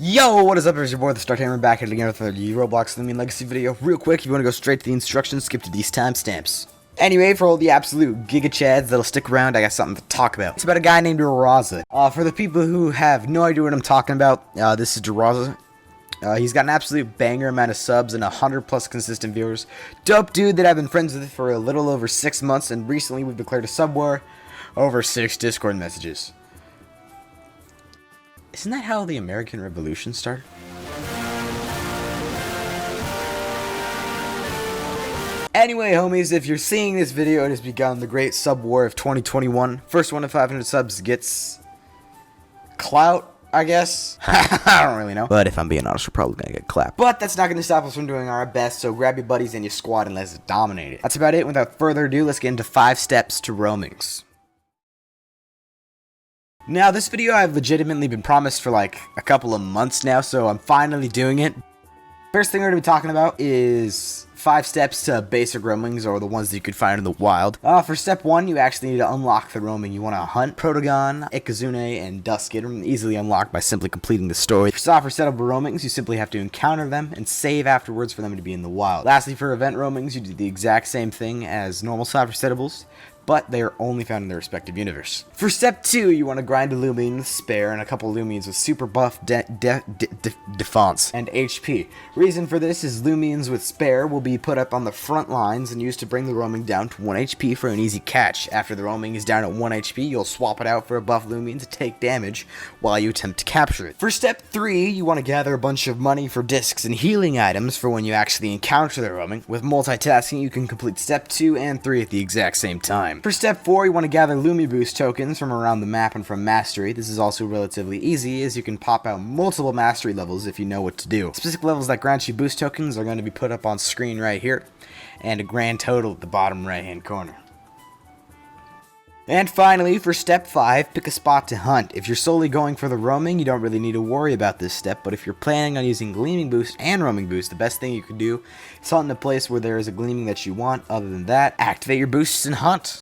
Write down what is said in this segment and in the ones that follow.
Yo, what is up? It's your boy, the Star Hammer, back at it again with another Roblox Lumion Legacy video. Real quick, if you want to go straight to the instructions, skip to these timestamps. Anyway, for all the absolute Giga Chads that'll stick around, I got something to talk about. It's about a guy named Raza. For the people who have no idea what I'm talking about, this is Raza. He's got an absolute banger amount of subs and 100 plus consistent viewers. Dope dude that I've been friends with for a little over 6 months, and recently we've declared a sub war over 6 Discord messages. Isn't that how the American Revolution started? Anyway, homies, if you're seeing this video, it has begun the great sub war of 2021. First one to 500 subs gets clout, I guess. I don't really know. But if I'm being honest, we're probably gonna get clapped. But that's not gonna stop us from doing our best, so grab your buddies and your squad and let's dominate it. That's about it. Without further ado, let's get into 5 steps to Roamings. Now, this video I've legitimately been promised for like a couple of months now, so I'm finally doing it. First thing we're going to be talking about is 5 steps to basic roamings, or the ones that you could find in the wild. For step 1, you actually need to unlock the roaming. You want to hunt Protagon, Ikazune, and Duskin, easily unlocked by simply completing the story. For software setup roamings, you simply have to encounter them and save afterwards for them to be in the wild. Lastly, for event roamings, you do the exact same thing as normal software setables, but they are only found in their respective universe. For step 2, you want to grind a Lumine, Spare, and a couple Lumines with super buff defense and HP. Reason for this is Lumines with Spare will be put up on the front lines and used to bring the roaming down to 1 HP for an easy catch. After the roaming is down at 1 HP, you'll swap it out for a buff Lumine to take damage while you attempt to capture it. For step 3, you want to gather a bunch of money for discs and healing items for when you actually encounter the roaming. With multitasking, you can complete step 2 and 3 at the exact same time. For step 4, you want to gather Lumi Boost tokens from around the map and from Mastery. This is also relatively easy, as you can pop out multiple Mastery levels if you know what to do. Specific levels that grant you boost tokens are going to be put up on screen right here, and a grand total at the bottom right hand corner. And finally, for step 5, pick a spot to hunt. If you're solely going for the roaming, you don't really need to worry about this step, but if you're planning on using Gleaming Boost and Roaming Boost, the best thing you can do is hunt in a place where there is a Gleaming that you want. Other than that, activate your boosts and hunt.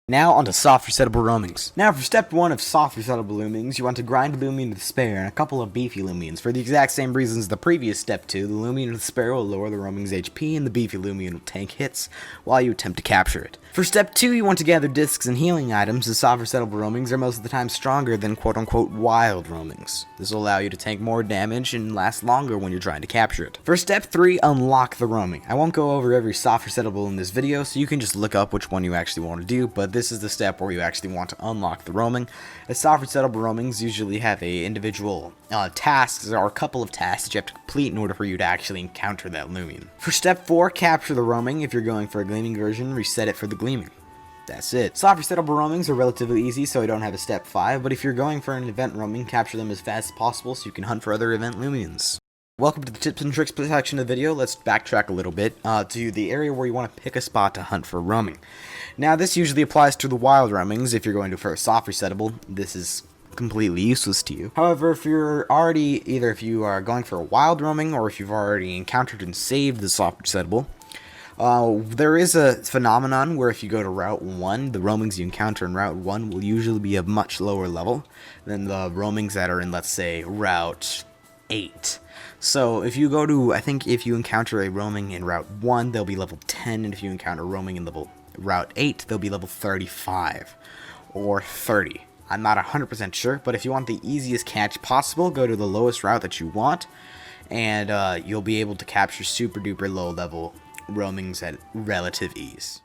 Now onto soft resettable roamings. Now for step 1 of soft resettable roamings, you want to grind a Lumine with Spare and a couple of beefy Lumines. For the exact same reasons as the previous step 2, the Lumine with Spare will lower the roaming's HP and the beefy Lumine will tank hits while you attempt to capture it. For step 2, you want to gather discs and healing items, as soft resettable roamings are most of the time stronger than quote-unquote wild roamings. This will allow you to tank more damage and last longer when you're trying to capture it. For step 3, unlock the roaming. I won't go over every soft resettable in this video, so you can just look up which one you actually want to do, but this is the step where you actually want to unlock the roaming. As soft resettable roamings usually have a individual tasks, or a couple of tasks that you have to complete in order for you to actually encounter that Lumine. For step 4, capture the roaming. If you're going for a gleaming version, reset it for the gleaming. That's it. Soft resettable roamings are relatively easy, so I don't have a step 5, but if you're going for an event roaming, capture them as fast as possible so you can hunt for other event Lumines. Welcome to the tips and tricks section of the video. Let's backtrack a little bit to the area where you want to pick a spot to hunt for roaming. Now, this usually applies to the wild roamings. If you're going to for a soft resettable, this is completely useless to you. However, if you're already, either if you are going for a wild roaming or if you've already encountered and saved the soft resettable, there is a phenomenon where if you go to Route 1, the roamings you encounter in Route 1 will usually be a much lower level than the roamings that are in, let's say, Route 8. So if you go to, I think if you encounter a roaming in Route 1, they'll be level 10, and if you encounter roaming in Route 8, they'll be level 35 or 30. I'm not 100% sure, but if you want the easiest catch possible, go to the lowest route that you want, and you'll be able to capture super duper low level roamings at relative ease.